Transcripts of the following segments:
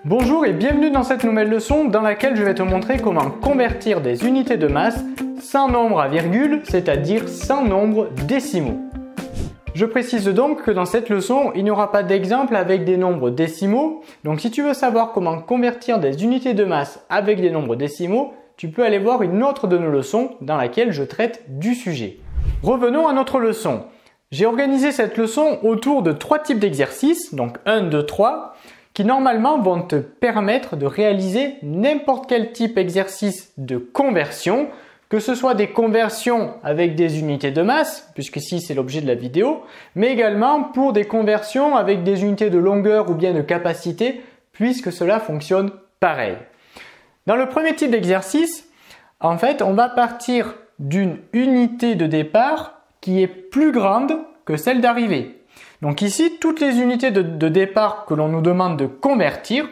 Bonjour et bienvenue dans cette nouvelle leçon dans laquelle je vais te montrer comment convertir des unités de masse sans nombre à virgule, c'est-à-dire sans nombres décimaux. Je précise donc que dans cette leçon, il n'y aura pas d'exemple avec des nombres décimaux. Donc si tu veux savoir comment convertir des unités de masse avec des nombres décimaux, tu peux aller voir une autre de nos leçons dans laquelle je traite du sujet. Revenons à notre leçon. J'ai organisé cette leçon autour de 3 types d'exercices, donc 1, 2, 3, qui normalement vont te permettre de réaliser n'importe quel type d'exercice de conversion, que ce soit des conversions avec des unités de masse, puisque ici c'est l'objet de la vidéo, mais également pour des conversions avec des unités de longueur ou bien de capacité, puisque cela fonctionne pareil. Dans le premier type d'exercice, en fait, on va partir d'une unité de départ qui est plus grande que celle d'arrivée. Donc ici, toutes les unités de départ que l'on nous demande de convertir,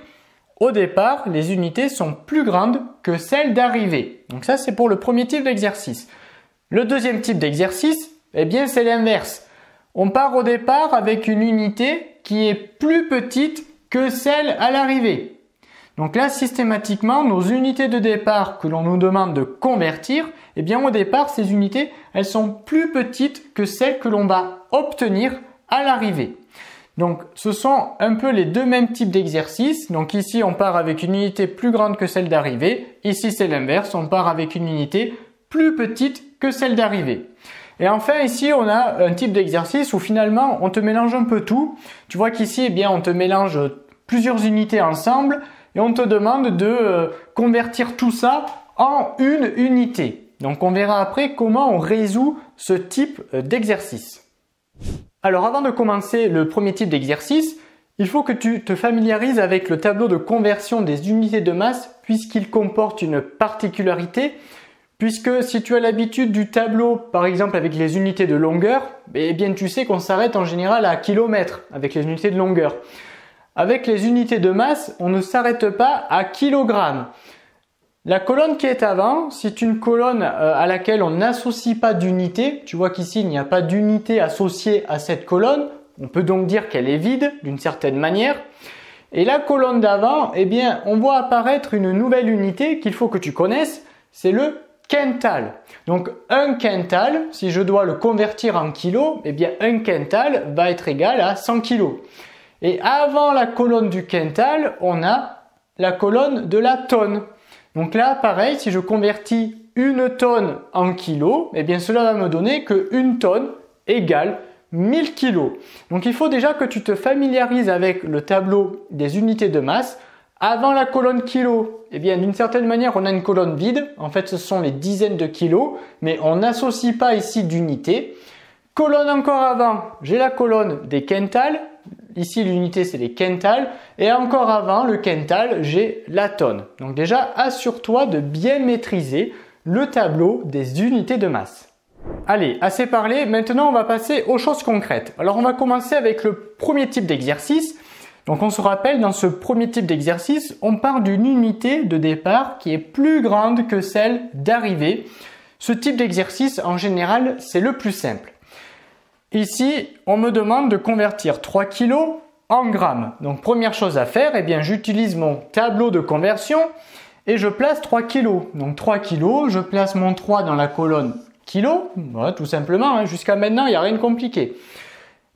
au départ, les unités sont plus grandes que celles d'arrivée. Donc ça, c'est pour le premier type d'exercice. Le deuxième type d'exercice, eh bien, c'est l'inverse. On part au départ avec une unité qui est plus petite que celle à l'arrivée. Donc là, systématiquement, nos unités de départ que l'on nous demande de convertir, eh bien, au départ, ces unités, elles sont plus petites que celles que l'on va obtenir à l'arrivée. Donc, ce sont un peu les deux mêmes types d'exercices. Donc ici, on part avec une unité plus grande que celle d'arrivée. Ici, c'est l'inverse. On part avec une unité plus petite que celle d'arrivée. Et enfin, ici, on a un type d'exercice où finalement, on te mélange un peu tout. Tu vois qu'ici, eh bien, on te mélange plusieurs unités ensemble et on te demande de convertir tout ça en une unité. Donc, on verra après comment on résout ce type d'exercice. Alors avant de commencer le premier type d'exercice, il faut que tu te familiarises avec le tableau de conversion des unités de masse puisqu'il comporte une particularité. Puisque si tu as l'habitude du tableau, par exemple avec les unités de longueur, eh bien tu sais qu'on s'arrête en général à kilomètres avec les unités de longueur. Avec les unités de masse, on ne s'arrête pas à kilogrammes. La colonne qui est avant, c'est une colonne à laquelle on n'associe pas d'unité. Tu vois qu'ici, il n'y a pas d'unité associée à cette colonne. On peut donc dire qu'elle est vide d'une certaine manière. Et la colonne d'avant, eh bien, on voit apparaître une nouvelle unité qu'il faut que tu connaisses. C'est le quintal. Donc, un quintal, si je dois le convertir en kilos, eh bien, un quintal va être égal à 100 kilos. Et avant la colonne du quintal, on a la colonne de la tonne. Donc là, pareil, si je convertis une tonne en kilos, eh bien cela va me donner que une tonne égale 1000 kilos. Donc il faut déjà que tu te familiarises avec le tableau des unités de masse. Avant la colonne kilos, eh bien d'une certaine manière, on a une colonne vide. En fait, ce sont les dizaines de kilos, mais on n'associe pas ici d'unité. Colonne encore avant, j'ai la colonne des quintals. Ici, l'unité, c'est les quintals. Et encore avant le quintal, j'ai la tonne. Donc déjà, assure-toi de bien maîtriser le tableau des unités de masse. Allez, assez parlé. Maintenant, on va passer aux choses concrètes. Alors, on va commencer avec le premier type d'exercice. Donc, on se rappelle, dans ce premier type d'exercice, on part d'une unité de départ qui est plus grande que celle d'arrivée. Ce type d'exercice, en général, c'est le plus simple. Ici, on me demande de convertir 3 kg en grammes. Donc, première chose à faire, eh bien, j'utilise mon tableau de conversion et je place 3 kg. Donc, 3 kg, je place mon 3 dans la colonne kg. Voilà, tout simplement, hein. Jusqu'à maintenant, il n'y a rien de compliqué.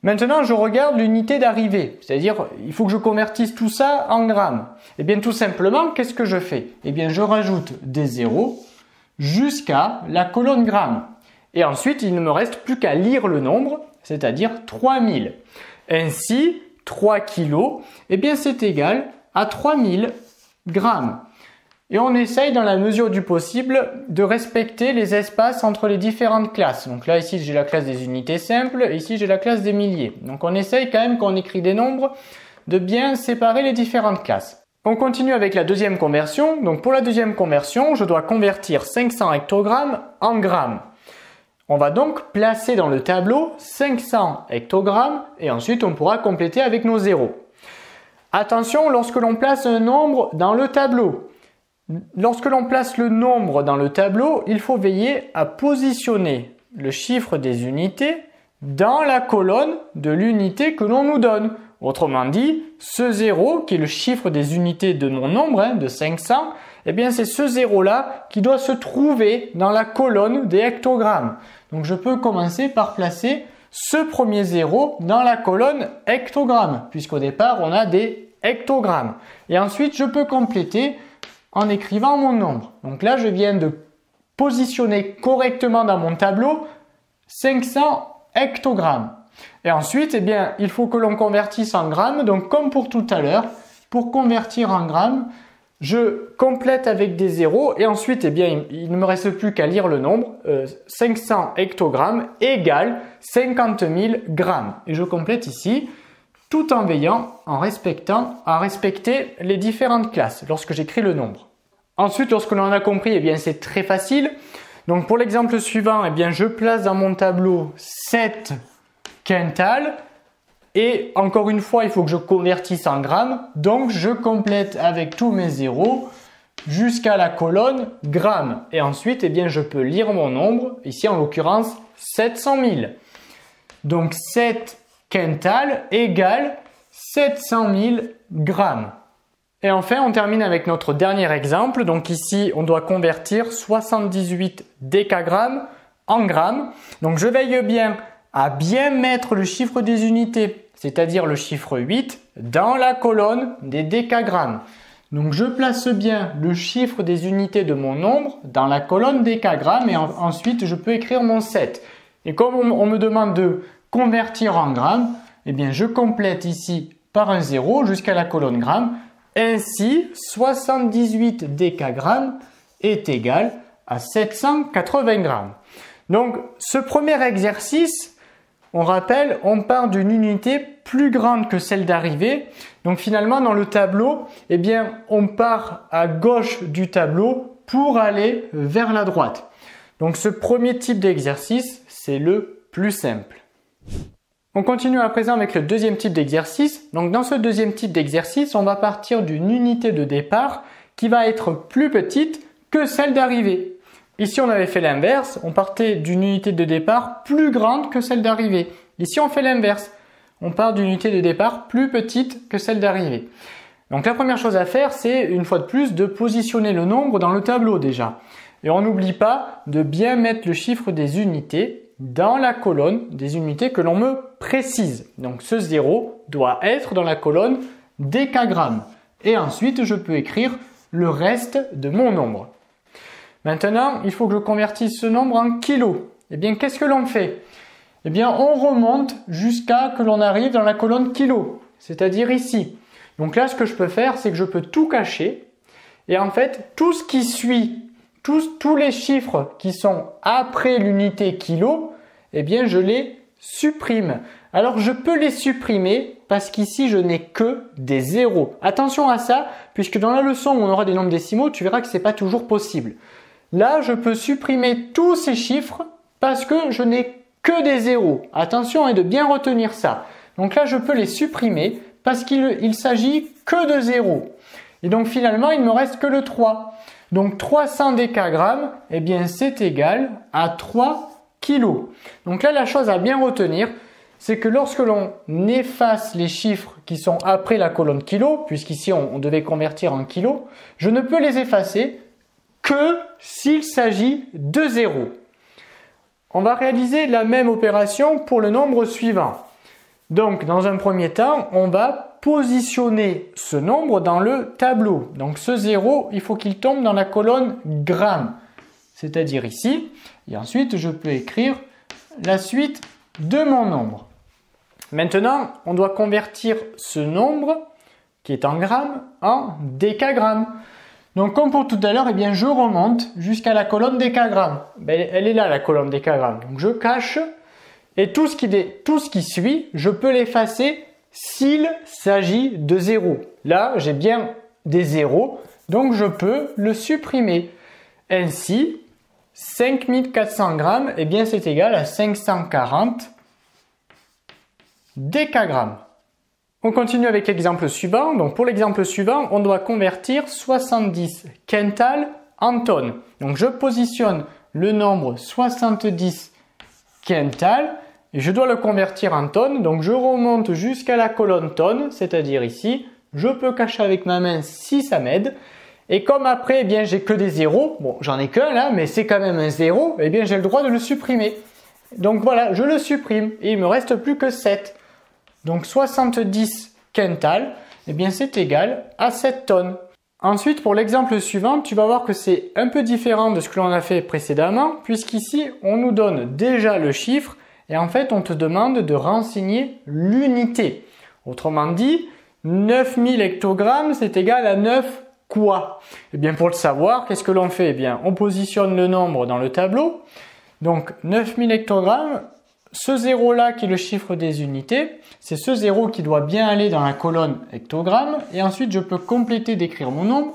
Maintenant, je regarde l'unité d'arrivée. C'est-à-dire, il faut que je convertisse tout ça en grammes. Eh bien, tout simplement, qu'est-ce que je fais? Eh bien, je rajoute des zéros jusqu'à la colonne grammes. Et ensuite, il ne me reste plus qu'à lire le nombre, c'est-à-dire 3000. Ainsi, 3 kilos, eh bien c'est égal à 3000 grammes. Et on essaye dans la mesure du possible de respecter les espaces entre les différentes classes. Donc là, ici, j'ai la classe des unités simples, et ici, j'ai la classe des milliers. Donc on essaye quand même, quand on écrit des nombres, de bien séparer les différentes classes. On continue avec la deuxième conversion. Donc pour la deuxième conversion, je dois convertir 500 hectogrammes en grammes. On va donc placer dans le tableau 500 hectogrammes et ensuite on pourra compléter avec nos zéros. Attention, lorsque l'on place un nombre dans le tableau. Lorsque l'on place le nombre dans le tableau, il faut veiller à positionner le chiffre des unités dans la colonne de l'unité que l'on nous donne. Autrement dit, ce 0, qui est le chiffre des unités de mon nombre, de 500, eh bien c'est ce 0-là qui doit se trouver dans la colonne des hectogrammes. Donc je peux commencer par placer ce premier 0 dans la colonne hectogrammes, puisqu'au départ on a des hectogrammes. Et ensuite je peux compléter en écrivant mon nombre. Donc là je viens de positionner correctement dans mon tableau 500 hectogrammes. Et ensuite, eh bien, il faut que l'on convertisse en grammes. Donc comme pour tout à l'heure, pour convertir en grammes, je complète avec des zéros et ensuite, eh bien, il ne me reste plus qu'à lire le nombre. 500 hectogrammes égale 50 000 grammes. Et je complète ici, tout en veillant à respecter les différentes classes lorsque j'écris le nombre. Ensuite, lorsque l'on a compris, eh bien, c'est très facile. Donc pour l'exemple suivant, eh bien, je place dans mon tableau 7 quintals. Et encore une fois, il faut que je convertisse en grammes. Donc, je complète avec tous mes zéros jusqu'à la colonne grammes. Et ensuite, eh bien, je peux lire mon nombre. Ici, en l'occurrence, 700 000. Donc, 7 quintals égale 700 000 grammes. Et enfin, on termine avec notre dernier exemple. Donc ici, on doit convertir 78 décagrammes en grammes. Donc, je veille bien à bien mettre le chiffre des unités, c'est-à-dire le chiffre 8, dans la colonne des décagrammes. Donc je place bien le chiffre des unités de mon nombre dans la colonne décagrammes et ensuite je peux écrire mon 7. Et comme on me demande de convertir en grammes, eh bien je complète ici par un 0 jusqu'à la colonne grammes. Ainsi, 78 décagrammes est égal à 780 grammes. Donc ce premier exercice, on rappelle, on part d'une unité plus grande que celle d'arrivée. Donc finalement, dans le tableau, eh bien, on part à gauche du tableau pour aller vers la droite. Donc ce premier type d'exercice, c'est le plus simple. On continue à présent avec le deuxième type d'exercice. Donc dans ce deuxième type d'exercice, on va partir d'une unité de départ qui va être plus petite que celle d'arrivée. Ici, on avait fait l'inverse, on partait d'une unité de départ plus grande que celle d'arrivée. Ici, on fait l'inverse, on part d'une unité de départ plus petite que celle d'arrivée. Donc la première chose à faire, c'est une fois de plus de positionner le nombre dans le tableau déjà. Et on n'oublie pas de bien mettre le chiffre des unités dans la colonne des unités que l'on me précise. Donc ce 0 doit être dans la colonne décagrammes. Et ensuite, je peux écrire le reste de mon nombre. Maintenant, il faut que je convertisse ce nombre en kilos. Eh bien, qu'est-ce que l'on fait? Eh bien, on remonte jusqu'à que l'on arrive dans la colonne kilos, c'est-à-dire ici. Donc là, ce que je peux faire, c'est que je peux tout cacher. Et en fait, tout ce qui suit, tous les chiffres qui sont après l'unité kilos, eh bien, je les supprime. Alors, je peux les supprimer parce qu'ici, je n'ai que des zéros. Attention à ça, puisque dans la leçon où on aura des nombres décimaux, tu verras que ce n'est pas toujours possible. Là, je peux supprimer tous ces chiffres parce que je n'ai que des zéros. Attention de bien retenir ça. Donc là, je peux les supprimer parce qu'il s'agit que de zéros. Et donc finalement, il ne me reste que le 3. Donc 300 décagrammes, eh bien c'est égal à 3 kilos. Donc là, la chose à bien retenir, c'est que lorsque l'on efface les chiffres qui sont après la colonne kilos, puisqu'ici on devait convertir en kilos, je ne peux les effacer que s'il s'agit de zéros. On va réaliser la même opération pour le nombre suivant. Donc, dans un premier temps, on va positionner ce nombre dans le tableau. Donc, ce 0, il faut qu'il tombe dans la colonne grammes, c'est-à-dire ici. Et ensuite, je peux écrire la suite de mon nombre. Maintenant, on doit convertir ce nombre, qui est en grammes, en décagrammes. Donc, comme pour tout à l'heure, eh bien, je remonte jusqu'à la colonne décagrammes. Elle est là, la colonne décagrammes. Donc, je cache et tout ce qui suit, je peux l'effacer s'il s'agit de zéros. Là, j'ai bien des zéros, donc je peux le supprimer. Ainsi, 5400 grammes, eh bien, c'est égal à 540 décagrammes. On continue avec l'exemple suivant. Donc pour l'exemple suivant, on doit convertir 70 quintals en tonnes. Donc je positionne le nombre 70 quintals et je dois le convertir en tonnes. Donc je remonte jusqu'à la colonne tonnes, c'est-à-dire ici. Je peux cacher avec ma main si ça m'aide. Et comme après, eh bien, j'ai que des zéros, bon, j'en ai qu'un là, mais c'est quand même un zéro, eh bien, j'ai le droit de le supprimer. Donc voilà, je le supprime et il me reste plus que 7. Donc 70 quintals, eh bien, c'est égal à 7 tonnes. Ensuite, pour l'exemple suivant, tu vas voir que c'est un peu différent de ce que l'on a fait précédemment, puisqu'ici, on nous donne déjà le chiffre et en fait, on te demande de renseigner l'unité. Autrement dit, 9000 hectogrammes, c'est égal à 9 quoi? Eh bien, pour le savoir, qu'est-ce que l'on fait? Eh bien, on positionne le nombre dans le tableau. Donc, 9000 hectogrammes, ce zéro-là qui est le chiffre des unités, c'est ce zéro qui doit bien aller dans la colonne hectogrammes. Et ensuite, je peux compléter d'écrire mon nombre.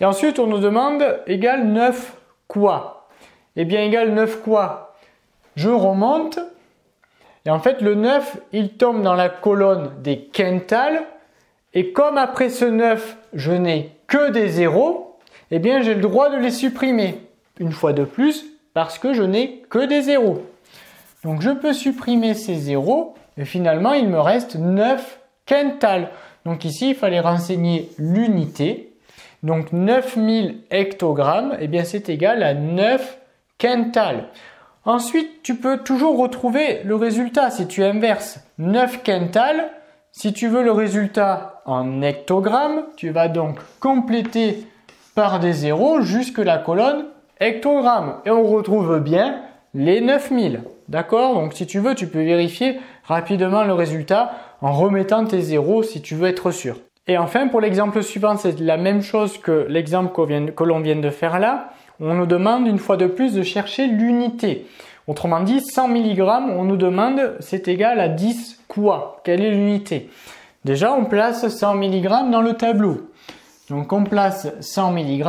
Et ensuite, on nous demande égal 9 quoi? Eh bien, égal 9 quoi? Je remonte. Et en fait, le 9, il tombe dans la colonne des quintals. Et comme après ce 9, je n'ai que des zéros, eh bien j'ai le droit de les supprimer. Une fois de plus, parce que je n'ai que des zéros. Donc je peux supprimer ces zéros, et finalement il me reste 9 quintals. Donc ici, il fallait renseigner l'unité. Donc 9000 hectogrammes, eh bien c'est égal à 9 quintals. Ensuite, tu peux toujours retrouver le résultat si tu inverses 9 quintals. Si tu veux le résultat en hectogrammes, tu vas donc compléter par des zéros jusque la colonne hectogrammes. Et on retrouve bien les 9000. D'accord? Donc si tu veux, tu peux vérifier rapidement le résultat en remettant tes zéros si tu veux être sûr. Et enfin, pour l'exemple suivant, c'est la même chose que l'exemple que l'on vient de faire là. On nous demande une fois de plus de chercher l'unité. Autrement dit, 100 mg, on nous demande c'est égal à 10 quoi? Quelle est l'unité? Déjà, on place 100 mg dans le tableau. Donc, on place 100 mg.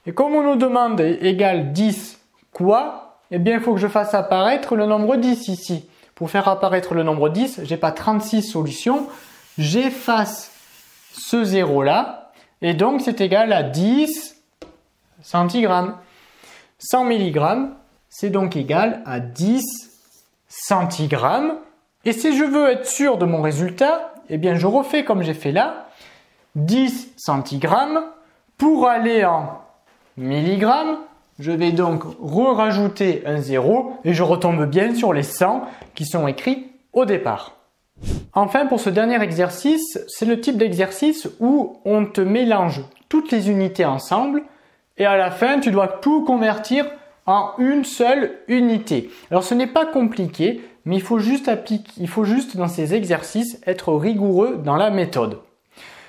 Et comme on nous demande égal 10 quoi? Eh bien, il faut que je fasse apparaître le nombre 10 ici. Pour faire apparaître le nombre 10, j'ai pas 36 solutions. J'efface ce zéro là. Et donc, c'est égal à 10 centigrammes. 100 mg, c'est donc égal à 10 centigrammes. Et si je veux être sûr de mon résultat, eh bien je refais comme j'ai fait là. 10 centigrammes. Pour aller en milligrammes, je vais donc rajouter un 0 et je retombe bien sur les 100 qui sont écrits au départ. Enfin, pour ce dernier exercice, c'est le type d'exercice où on te mélange toutes les unités ensemble et à la fin, tu dois tout convertir en une seule unité. Alors ce n'est pas compliqué, mais il faut juste dans ces exercices être rigoureux dans la méthode.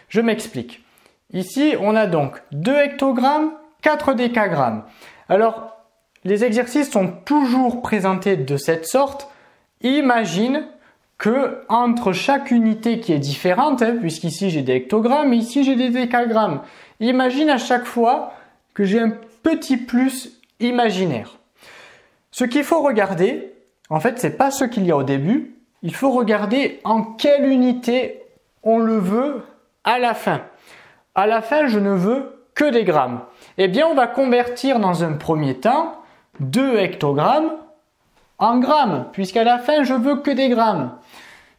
Je m'explique. Ici, on a donc 2 hectogrammes, 4 décagrammes. Alors, les exercices sont toujours présentés de cette sorte. Imagine que entre chaque unité qui est différente, puisqu'ici j'ai des hectogrammes et ici j'ai des décagrammes, imagine à chaque fois que j'ai un petit plus imaginaire. Ce qu'il faut regarder, en fait, c'est pas ce qu'il y a au début. Il faut regarder en quelle unité on le veut à la fin. À la fin, je ne veux que des grammes. Eh bien, on va convertir dans un premier temps 2 hectogrammes en grammes, puisqu'à la fin, je veux que des grammes.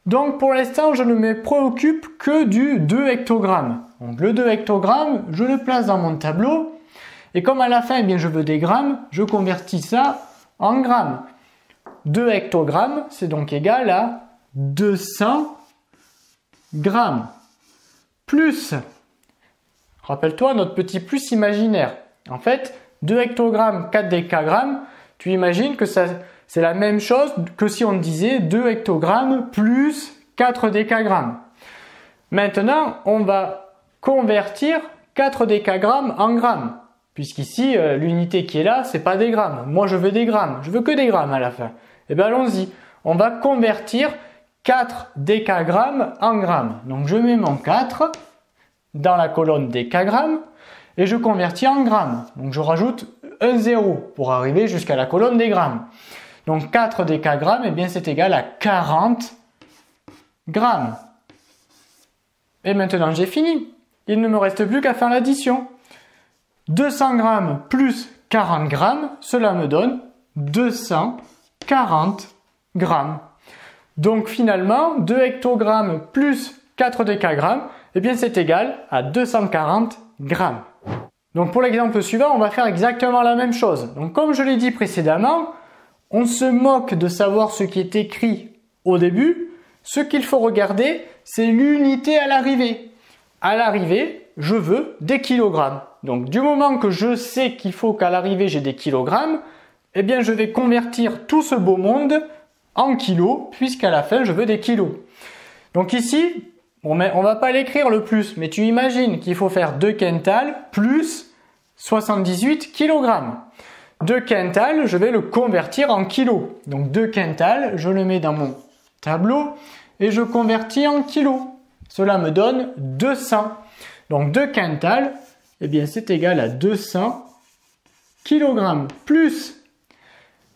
Donc, pour l'instant, je ne me préoccupe que du 2 hectogrammes. Donc, le 2 hectogrammes, je le place dans mon tableau. Et comme à la fin, eh bien, je veux des grammes, je convertis ça en grammes. 2 hectogrammes, c'est donc égal à 200 grammes. Plus, rappelle-toi notre petit plus imaginaire. En fait, 2 hectogrammes, 4 décagrammes, tu imagines que c'est la même chose que si on disait 2 hectogrammes plus 4 décagrammes. Maintenant, on va convertir 4 décagrammes en grammes. Puisqu'ici, l'unité qui est là, c'est pas des grammes. Moi, je veux des grammes. Je veux que des grammes à la fin. Eh bien, allons-y. On va convertir 4 décagrammes en grammes. Donc, je mets mon 4 dans la colonne décagrammes et je convertis en grammes. Donc, je rajoute un 0 pour arriver jusqu'à la colonne des grammes. Donc, 4 décagrammes, eh bien, c'est égal à 40 grammes. Et maintenant, j'ai fini. Il ne me reste plus qu'à faire l'addition. 200 grammes plus 40 grammes, cela me donne 240 grammes. Donc finalement, 2 hectogrammes plus 4 décagrammes, eh bien c'est égal à 240 grammes. Donc pour l'exemple suivant, on va faire exactement la même chose. Donc comme je l'ai dit précédemment, on se moque de savoir ce qui est écrit au début. Ce qu'il faut regarder, c'est l'unité à l'arrivée. À l'arrivée, je veux des kilogrammes. Donc du moment que je sais qu'il faut qu'à l'arrivée j'ai des kilogrammes, eh bien je vais convertir tout ce beau monde en kilos, puisqu'à la fin je veux des kilos. Donc ici, on va pas l'écrire le plus, mais tu imagines qu'il faut faire 2 quintals plus 78 kilogrammes. 2 quintals, je vais le convertir en kilos. Donc 2 quintals, je le mets dans mon tableau et je convertis en kilos. Cela me donne 200. Donc 2 quintals, eh bien c'est égal à 200 kilogrammes. Plus,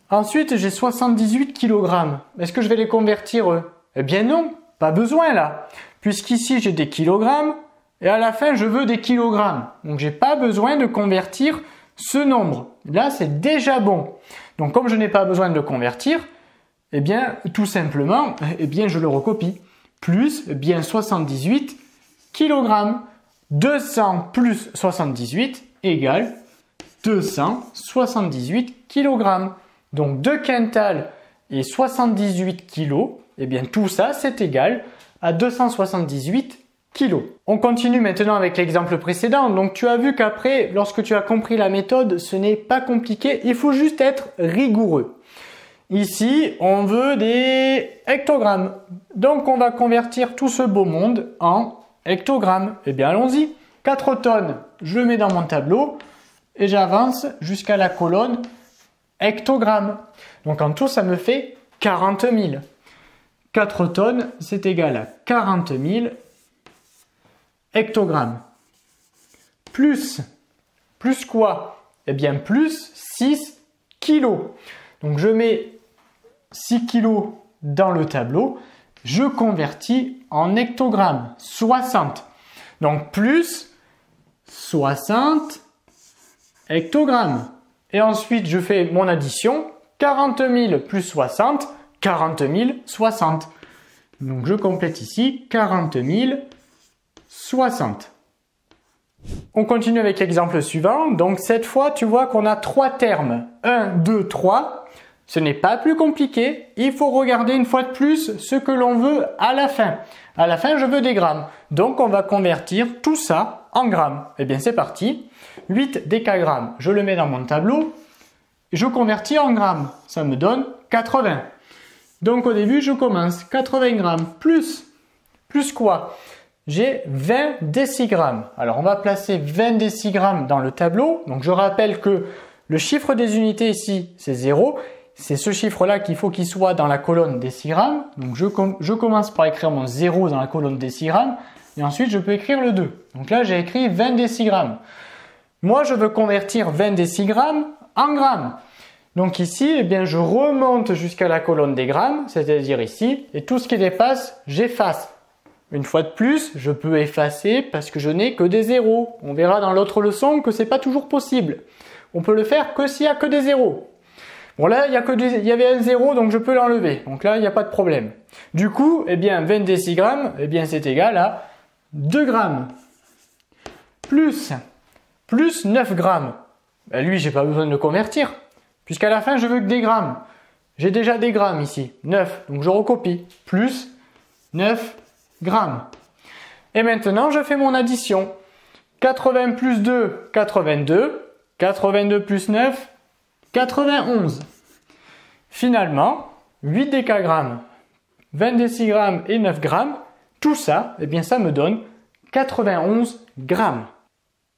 ensuite j'ai 78 kilogrammes. Est-ce que je vais les convertir eux? Eh bien non, pas besoin là. Puisqu'ici j'ai des kilogrammes et à la fin je veux des kilogrammes. Donc j'ai pas besoin de convertir ce nombre. Là c'est déjà bon. Donc comme je n'ai pas besoin de le convertir, eh bien tout simplement, eh bien je le recopie. Plus, eh bien 78 kilogrammes. 200 plus 78 égale 278 kilogrammes. Donc 2 quintals et 78 kilos, eh bien tout ça c'est égal à 278 kilos. On continue maintenant avec l'exemple précédent. Donc tu as vu qu'après, lorsque tu as compris la méthode, ce n'est pas compliqué, il faut juste être rigoureux. Ici, on veut des hectogrammes. Donc on va convertir tout ce beau monde en hectogrammes. Eh bien allons-y. 4 tonnes, je le mets dans mon tableau et j'avance jusqu'à la colonne hectogrammes. Donc en tout, ça me fait 40 000. 4 tonnes, c'est égal à 40 000 hectogrammes. Plus quoi? Eh bien plus 6 kilos. Donc je mets 6 kilos dans le tableau, je convertis en hectogrammes, 60. Donc plus 60 hectogrammes. Et ensuite je fais mon addition, 40 000 plus 60, 40 060. Donc je complète ici 40 060. On continue avec l'exemple suivant. Donc cette fois, tu vois qu'on a 3 termes. 1, 2, 3. Ce n'est pas plus compliqué. Il faut regarder une fois de plus ce que l'on veut à la fin. À la fin, je veux des grammes. Donc on va convertir tout ça en grammes. Eh bien c'est parti. 8 décagrammes. Je le mets dans mon tableau. Je convertis en grammes. Ça me donne 80. Donc au début, je commence 80 grammes plus quoi? J'ai 20 décigrammes. Alors on va placer 20 décigrammes dans le tableau. Donc je rappelle que le chiffre des unités ici, c'est 0. C'est ce chiffre-là qu'il faut qu'il soit dans la colonne décigrammes. Donc je commence par écrire mon 0 dans la colonne décigrammes. Et ensuite je peux écrire le 2. Donc là j'ai écrit 20 décigrammes. Moi je veux convertir 20 décigrammes en grammes. Donc ici, eh bien, je remonte jusqu'à la colonne des grammes, c'est-à-dire ici, et tout ce qui dépasse, j'efface. Une fois de plus, je peux effacer parce que je n'ai que des zéros. On verra dans l'autre leçon que c'est pas toujours possible. On peut le faire que s'il y a que des zéros. Bon là, il y avait un zéro, donc je peux l'enlever. Donc là, il n'y a pas de problème. Du coup, eh bien, 20 décigrammes, eh bien, c'est égal à 2 grammes. Plus 9 grammes. Ben, lui, j'ai pas besoin de le convertir. Puisqu'à la fin, je veux que des grammes. J'ai déjà des grammes ici, 9. Donc je recopie. Plus 9 grammes. Et maintenant, je fais mon addition. 80 plus 2, 82. 82 plus 9, 91. Finalement, 8 décagrammes, 20 décigrammes et 9 grammes, tout ça, eh bien, ça me donne 91 grammes.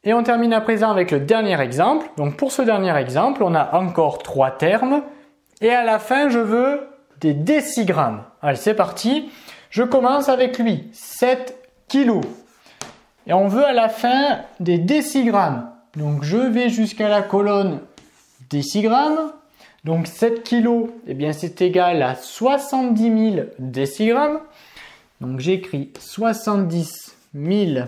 Et on termine à présent avec le dernier exemple. Donc pour ce dernier exemple, on a encore 3 termes. Et à la fin, je veux des décigrammes. Allez, c'est parti. Je commence avec lui, 7 kilos. Et on veut à la fin des décigrammes. Donc je vais jusqu'à la colonne décigrammes. Donc 7 kilos, eh bien c'est égal à 70 000 décigrammes. Donc j'écris 70 000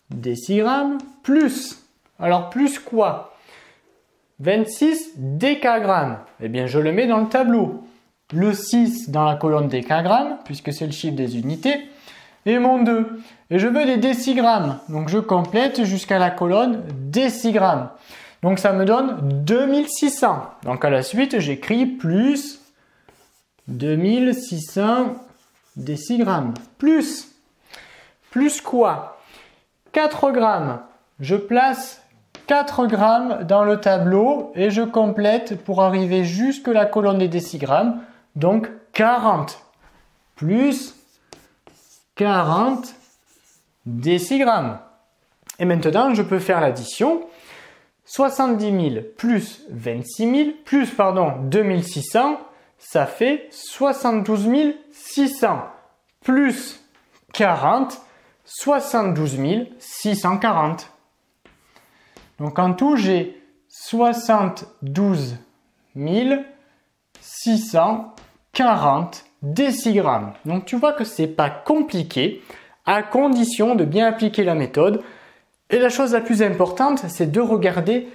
décigrammes plus, alors plus quoi? 26 décagrammes. Eh bien je le mets dans le tableau. le 6 dans la colonne décagrammes, puisque c'est le chiffre des unités, et mon 2. Et je veux des décigrammes, donc je complète jusqu'à la colonne décigrammes. Donc ça me donne 2600. Donc à la suite, j'écris plus 2600 décigrammes. Plus quoi? 4 grammes. Je place 4 grammes dans le tableau et je complète pour arriver jusque la colonne des décigrammes. Donc 40. Plus 40 décigrammes. Et maintenant, je peux faire l'addition. 70 000 plus 26 000 plus 2600, ça fait 72 600 plus 40, 72 640. Donc en tout, j'ai 72 640 décigrammes. Donc tu vois que c'est pas compliqué à condition de bien appliquer la méthode. Et la chose la plus importante, c'est de regarder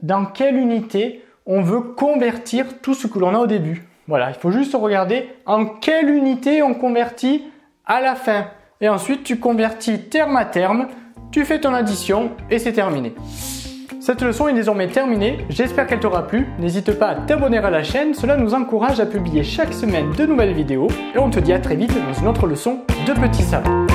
dans quelle unité on veut convertir tout ce que l'on a au début. Voilà, il faut juste regarder en quelle unité on convertit à la fin. Et ensuite, tu convertis terme à terme, tu fais ton addition et c'est terminé. Cette leçon est désormais terminée, j'espère qu'elle t'aura plu. N'hésite pas à t'abonner à la chaîne, cela nous encourage à publier chaque semaine de nouvelles vidéos. Et on te dit à très vite dans une autre leçon de Petit Savant.